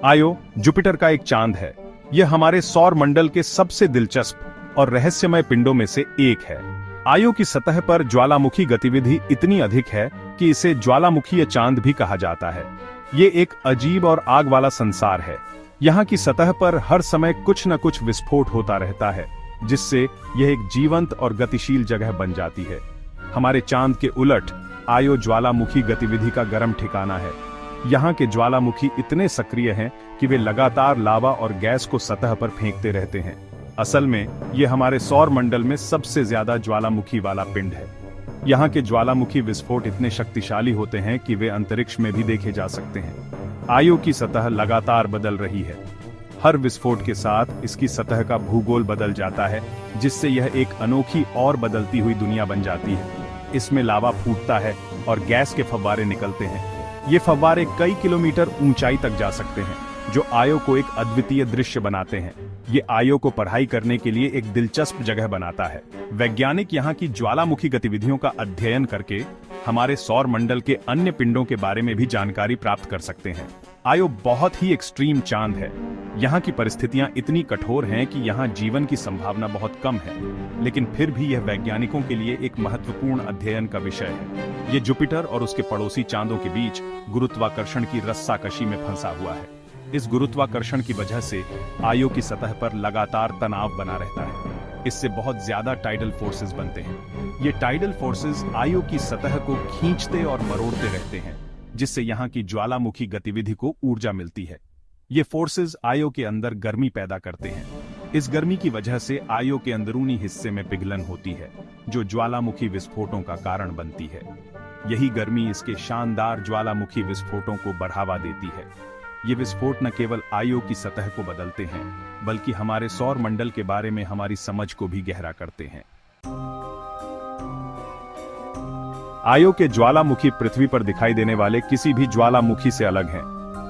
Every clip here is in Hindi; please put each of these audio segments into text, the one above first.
आयो जुपिटर का एक चांद है। यह हमारे सौर मंडल के सबसे दिलचस्प और रहस्यमय पिंडों में से एक है। आयो की सतह पर ज्वालामुखी गतिविधि इतनी अधिक है कि इसे ज्वालामुखीय चांद भी कहा जाता है। ये एक अजीब और आग वाला संसार है। यहाँ की सतह पर हर समय कुछ न कुछ विस्फोट होता रहता है, जिससे यह एक जीवंत और गतिशील जगह बन जाती है। हमारे चांद के उलट आयो ज्वालामुखी गतिविधि का गर्म ठिकाना है। यहाँ के ज्वालामुखी इतने सक्रिय हैं कि वे लगातार लावा और गैस को सतह पर फेंकते रहते हैं। असल में ये हमारे सौर मंडल में सबसे ज्यादा ज्वालामुखी वाला पिंड है। यहाँ के ज्वालामुखी विस्फोट इतने शक्तिशाली होते हैं कि वे अंतरिक्ष में भी देखे जा सकते हैं। आयो की सतह लगातार बदल रही है। हर विस्फोट के साथ इसकी सतह का भूगोल बदल जाता है, जिससे यह एक अनोखी और बदलती हुई दुनिया बन जाती है। इसमें लावा फूटता है और गैस के फव्वारे निकलते हैं। ये फव्वारे कई किलोमीटर ऊंचाई तक जा सकते हैं, जो आयो को एक अद्वितीय दृश्य बनाते हैं। ये आयो को पढ़ाई करने के लिए एक दिलचस्प जगह बनाता है। वैज्ञानिक यहाँ की ज्वालामुखी गतिविधियों का अध्ययन करके हमारे सौर मंडल के अन्य पिंडों के बारे में भी जानकारी प्राप्त कर सकते हैं। आयो बहुत ही एक्सट्रीम चांद है। यहाँ की परिस्थितियां इतनी कठोर हैं कि यहाँ जीवन की संभावना बहुत कम है, लेकिन फिर भी यह वैज्ञानिकों के लिए एक महत्वपूर्ण अध्ययन का विषय है। ये जुपिटर और उसके पड़ोसी चांदों के बीच गुरुत्वाकर्षण की रस्साकशी में फंसा हुआ है। इस गुरुत्वाकर्षण की वजह से आयो की सतह पर लगातार तनाव बना रहता है। इससे बहुत ज्यादा टाइडल फोर्सेस बनते हैं। ये टाइडल फोर्सेस आयो की सतह को खींचते और मरोड़ते रहते हैं, जिससे यहाँ की ज्वालामुखी गतिविधि को ऊर्जा मिलती है। ये फोर्सेस आयो के अंदर गर्मी पैदा करते हैं। इस गर्मी की वजह से आयो के अंदरूनी हिस्से में पिघलन होती है, जो ज्वालामुखी विस्फोटों का कारण बनती है। यही गर्मी इसके शानदार ज्वालामुखी विस्फोटों को बढ़ावा देती है। ये विस्फोट न केवल आयो की सतह को बदलते हैं, बल्कि हमारे सौर मंडल के बारे में हमारी समझ को भी गहरा करते हैं। आयो के ज्वालामुखी पृथ्वी पर दिखाई देने वाले किसी भी ज्वालामुखी से अलग हैं।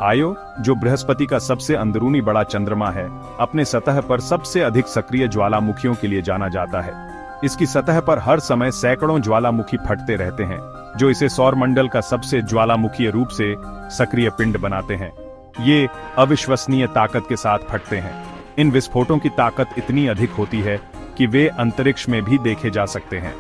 आयो, जो बृहस्पति का सबसे अंदरूनी बड़ा चंद्रमा है, अपने सतह पर सबसे अधिक सक्रिय ज्वालामुखियों के लिए जाना जाता है। इसकी सतह पर हर समय सैकड़ों ज्वालामुखी फटते रहते हैं, जो इसे सौर मंडल का सबसे ज्वालामुखीय रूप से सक्रिय पिंड बनाते हैं। ये अविश्वसनीय ताकत के साथ फटते हैं। इन विस्फोटों की ताकत इतनी अधिक होती है कि वे अंतरिक्ष में भी देखे जा सकते हैं।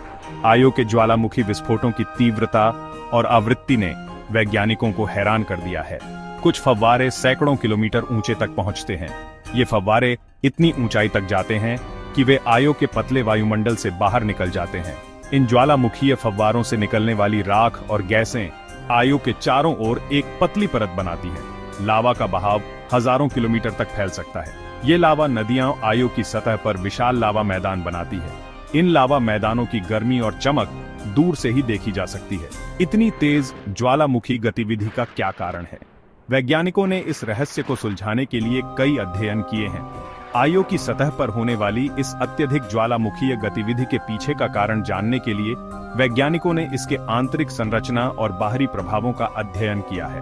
आयो के ज्वालामुखी विस्फोटों की तीव्रता और आवृत्ति ने वैज्ञानिकों को हैरान कर दिया है। कुछ फव्वारे सैकड़ों किलोमीटर ऊंचे तक पहुंचते हैं। ये फव्वारे इतनी ऊंचाई तक जाते हैं कि वे आयो के पतले वायुमंडल से बाहर निकल जाते हैं। इन ज्वालामुखीय फव्वारों से निकलने वाली राख और गैसें आयो के चारों ओर एक पतली परत बनाती हैं। लावा का बहाव हजारों किलोमीटर तक फैल सकता है। ये लावा नदियां आयो की सतह पर विशाल लावा मैदान बनाती है। इन लावा मैदानों की गर्मी और चमक दूर से ही देखी जा सकती है। इतनी तेज ज्वालामुखी गतिविधि का क्या कारण है? वैज्ञानिकों ने इस रहस्य को सुलझाने के लिए कई अध्ययन किए हैं। आयो की सतह पर होने वाली इस अत्यधिक ज्वालामुखीय गतिविधि के पीछे का कारण जानने के लिए वैज्ञानिकों ने इसके आंतरिक संरचना और बाहरी प्रभावों का अध्ययन किया है।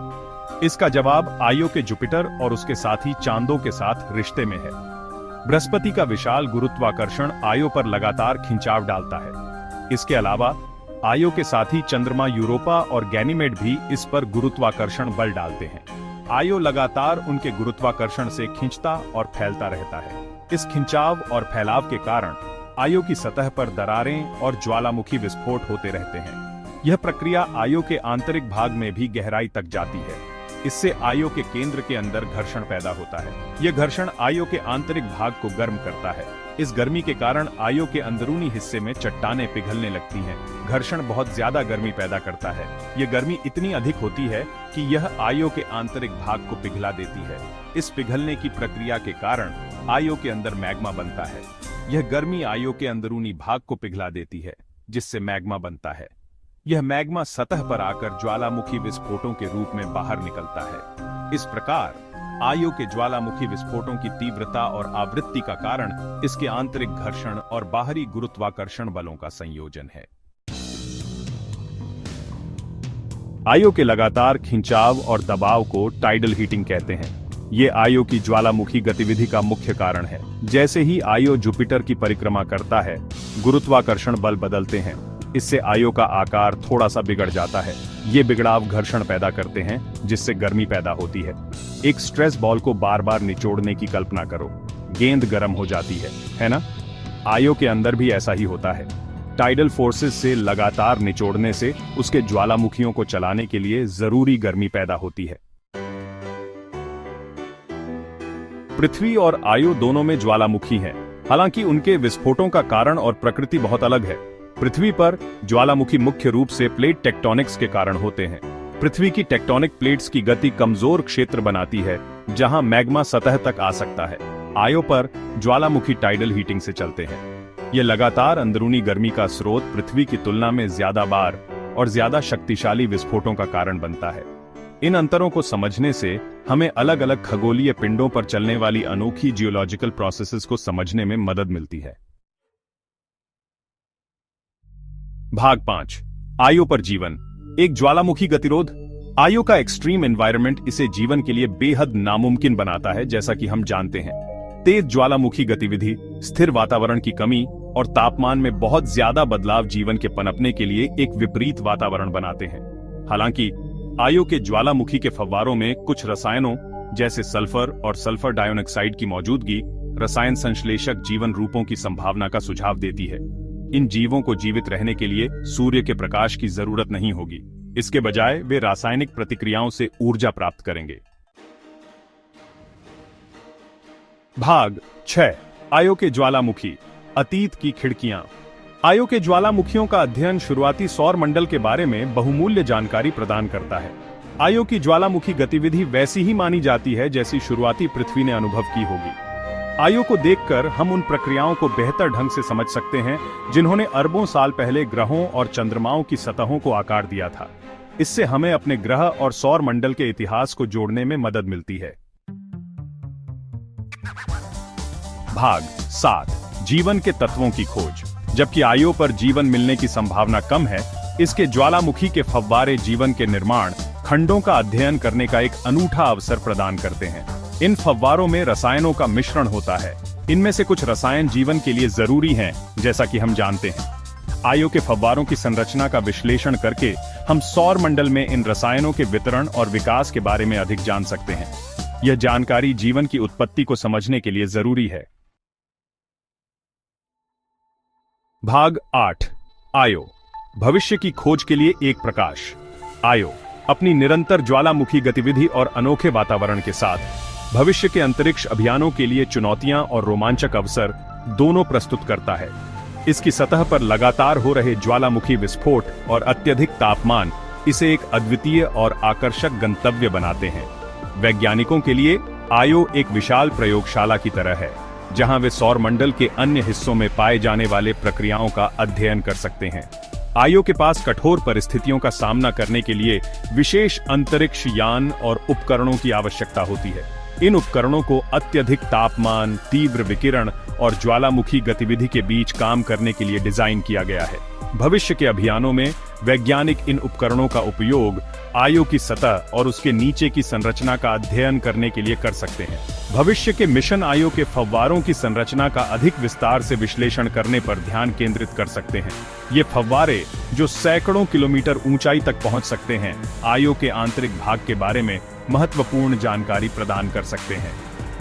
इसका जवाब आयो के जुपिटर और उसके साथी चांदों के साथ रिश्ते में है। बृहस्पति का विशाल गुरुत्वाकर्षण आयो पर लगातार खिंचाव डालता है। इसके अलावा आयो के साथी चंद्रमा यूरोपा और गैनीमेड भी इस पर गुरुत्वाकर्षण बल डालते हैं। आयो लगातार उनके गुरुत्वाकर्षण से खिंचता और फैलता रहता है। इस खिंचाव और फैलाव के कारण आयो की सतह पर दरारें और ज्वालामुखी विस्फोट होते रहते हैं। यह प्रक्रिया आयो के आंतरिक भाग में भी गहराई तक जाती है। इससे आयो के केंद्र के अंदर घर्षण पैदा होता है। यह घर्षण आयो के आंतरिक भाग को गर्म करता है। इस गर्मी के कारण आयो के अंदरूनी हिस्से में चट्टानें पिघलने लगती हैं। घर्षण बहुत ज्यादा गर्मी पैदा करता है। यह गर्मी इतनी अधिक होती है कि यह आयो के आंतरिक भाग को पिघला देती है। इस पिघलने की प्रक्रिया के कारण आयो के अंदर मैग्मा बनता है। यह गर्मी आयो के अंदरूनी भाग को पिघला देती है, जिससे मैग्मा बनता है। यह मैग्मा सतह पर आकर ज्वालामुखी विस्फोटों के रूप में बाहर निकलता है। इस प्रकार आयो के ज्वालामुखी विस्फोटों की तीव्रता और आवृत्ति का कारण इसके आंतरिक घर्षण और बाहरी गुरुत्वाकर्षण बलों का संयोजन है। आयो के लगातार खिंचाव और दबाव को टाइडल हीटिंग कहते हैं। ये आयो की ज्वालामुखी गतिविधि का मुख्य कारण है। जैसे ही आयो जुपिटर की परिक्रमा करता है, गुरुत्वाकर्षण बल बदलते हैं। इससे आयो का आकार थोड़ा सा बिगड़ जाता है। ये बिगड़ाव घर्षण पैदा करते हैं जिससे गर्मी पैदा होती है। एक स्ट्रेस बॉल को बार बार निचोड़ने की कल्पना करो, गेंद गर्म हो जाती है ना? आयो के अंदर भी ऐसा ही होता है। टाइडल फोर्सेस से लगातार निचोड़ने से उसके ज्वालामुखियों को चलाने के लिए जरूरी गर्मी पैदा होती है। पृथ्वी और आयो दोनों में ज्वालामुखी हैं, हालांकि उनके विस्फोटों का कारण और प्रकृति बहुत अलग है। पृथ्वी पर ज्वालामुखी मुख्य रूप से प्लेट टेक्टोनिक्स के कारण होते हैं। पृथ्वी की टेक्टोनिक प्लेट्स की गति कमजोर क्षेत्र बनाती है जहां मैग्मा सतह तक आ सकता है। आयो पर ज्वालामुखी टाइडल हीटिंग से चलते हैं। यह लगातार अंदरूनी गर्मी का स्रोत पृथ्वी की तुलना में ज्यादा बार और ज्यादा शक्तिशाली विस्फोटों का कारण बनता है। इन अंतरों को समझने से हमें अलग अलग खगोलीय पिंडों पर चलने वाली अनोखी जियोलॉजिकल प्रोसेसेस को समझने में मदद मिलती है। भाग 5, आयो पर जीवन, एक ज्वालामुखी गतिरोध। आयो का एक्सट्रीम एनवायरनमेंट इसे जीवन के लिए बेहद नामुमकिन बनाता है। जैसा कि हम जानते हैं, तेज ज्वालामुखी गतिविधि, स्थिर वातावरण की कमी और तापमान में बहुत ज्यादा बदलाव जीवन के पनपने के लिए एक विपरीत वातावरण बनाते हैं। हालांकि आयो के ज्वालामुखी के फव्वारों में कुछ रसायनों जैसे सल्फर और सल्फर डाइऑक्साइड की मौजूदगी रसायन संश्लेषक जीवन रूपों की संभावना का सुझाव देती है। इन जीवों को जीवित रहने के लिए सूर्य के प्रकाश की जरूरत नहीं होगी, इसके बजाय वे रासायनिक प्रतिक्रियाओं से ऊर्जा प्राप्त करेंगे। भाग 6, आयो के ज्वालामुखी, अतीत की खिड़कियां। आयो के ज्वालामुखियों का अध्ययन शुरुआती सौर मंडल के बारे में बहुमूल्य जानकारी प्रदान करता है। आयो की ज्वालामुखी गतिविधि वैसी ही मानी जाती है जैसी शुरुआती पृथ्वी ने अनुभव की होगी। आयो को देखकर हम उन प्रक्रियाओं को बेहतर ढंग से समझ सकते हैं जिन्होंने अरबों साल पहले ग्रहों और चंद्रमाओं की सतहों को आकार दिया था। इससे हमें अपने ग्रह और सौर मंडल के इतिहास को जोड़ने में मदद मिलती है। भाग 7, जीवन के तत्वों की खोज। जबकि आयो पर जीवन मिलने की संभावना कम है, इसके ज्वालामुखी के फव्वारे जीवन के निर्माण खंडों का अध्ययन करने का एक अनूठा अवसर प्रदान करते हैं। इन फव्वारों में रसायनों का मिश्रण होता है। इनमें से कुछ रसायन जीवन के लिए जरूरी हैं, जैसा कि हम जानते हैं। आयो के फव्वारों की संरचना का विश्लेषण करके हम सौर मंडल में इन रसायनों के वितरण और विकास के बारे में अधिक जान सकते हैं। यह जानकारी जीवन की उत्पत्ति को समझने के लिए जरूरी है। भाग 8, आयो, भविष्य की खोज के लिए एक प्रकाश। आयो अपनी निरंतर ज्वालामुखी गतिविधि और अनोखे वातावरण के साथ भविष्य के अंतरिक्ष अभियानों के लिए चुनौतियां और रोमांचक अवसर दोनों प्रस्तुत करता है। इसकी सतह पर लगातार हो रहे ज्वालामुखी विस्फोट और अत्यधिक तापमान इसे एक अद्वितीय और आकर्षक गंतव्य बनाते हैं। वैज्ञानिकों के लिए आयो एक विशाल प्रयोगशाला की तरह है, जहां वे सौर मंडल के अन्य हिस्सों में पाए जाने वाले प्रक्रियाओं का अध्ययन कर सकते हैं। आयो के पास कठोर परिस्थितियों का सामना करने के लिए विशेष अंतरिक्ष यान और उपकरणों की आवश्यकता होती है। इन उपकरणों को अत्यधिक तापमान, तीव्र विकिरण और ज्वालामुखी गतिविधि के बीच काम करने के लिए डिजाइन किया गया है। भविष्य के अभियानों में वैज्ञानिक इन उपकरणों का उपयोग आयो की सतह और उसके नीचे की संरचना का अध्ययन करने के लिए कर सकते हैं। भविष्य के मिशन आयो के फव्वारों की संरचना का अधिक विस्तार से विश्लेषण करने पर ध्यान केंद्रित कर सकते हैं। ये फव्वारे, जो सैकड़ों किलोमीटर ऊंचाई तक पहुंच सकते हैं, आयो के आंतरिक भाग के बारे में महत्वपूर्ण जानकारी प्रदान कर सकते हैं।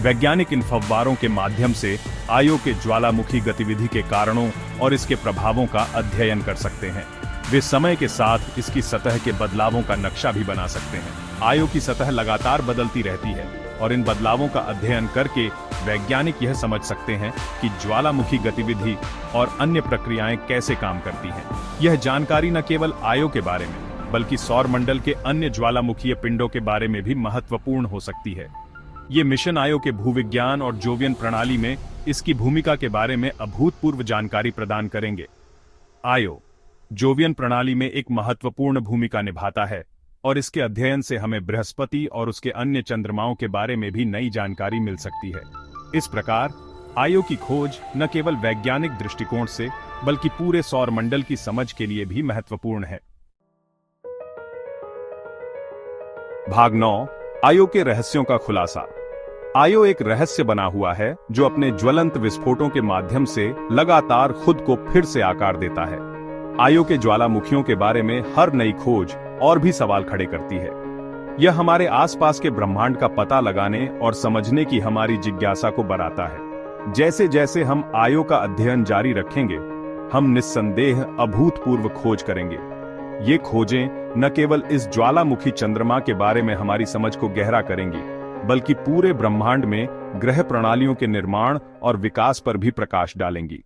वैज्ञानिक इन फव्वारों के माध्यम से आयो के ज्वालामुखी गतिविधि के कारणों और इसके प्रभावों का अध्ययन कर सकते हैं। वे समय के साथ इसकी सतह के बदलावों का नक्शा भी बना सकते हैं। आयो की सतह लगातार बदलती रहती है और इन बदलावों का अध्ययन करके वैज्ञानिक यह समझ सकते हैं कि ज्वालामुखी गतिविधि और अन्य प्रक्रियाएं कैसे काम करती हैं। यह जानकारी न केवल आयो के बारे में बल्कि सौर मंडल के अन्य ज्वालामुखीय पिंडों के बारे में भी महत्वपूर्ण हो सकती है। ये मिशन आयो के भूविज्ञान और जोवियन प्रणाली में इसकी भूमिका के बारे में अभूतपूर्व जानकारी प्रदान करेंगे। आयो जोवियन प्रणाली में एक महत्वपूर्ण भूमिका निभाता है और इसके अध्ययन से हमें बृहस्पति और उसके अन्य चंद्रमाओं के बारे में भी नई जानकारी मिल सकती है। इस प्रकार आयो की खोज न केवल वैज्ञानिक दृष्टिकोण से बल्कि पूरे सौर मंडल की समझ के लिए भी महत्वपूर्ण है। भाग 9, आयो के रहस्यों का खुलासा। आयो एक रहस्य बना हुआ है जो अपने ज्वलंत विस्फोटों के माध्यम से लगातार खुद को फिर से आकार देता है। आयो के ज्वालामुखियों के बारे में हर नई खोज और भी सवाल खड़े करती है। यह हमारे आसपास के ब्रह्मांड का पता लगाने और समझने की हमारी जिज्ञासा को बढ़ाता है। जैसे जैसे हम आयो का अध्ययन जारी रखेंगे, हम निस्संदेह अभूतपूर्व खोज करेंगे। ये खोजें न केवल इस ज्वालामुखी चंद्रमा के बारे में हमारी समझ को गहरा करेंगी, बल्कि पूरे ब्रह्मांड में ग्रह प्रणालियों के निर्माण और विकास पर भी प्रकाश डालेंगी।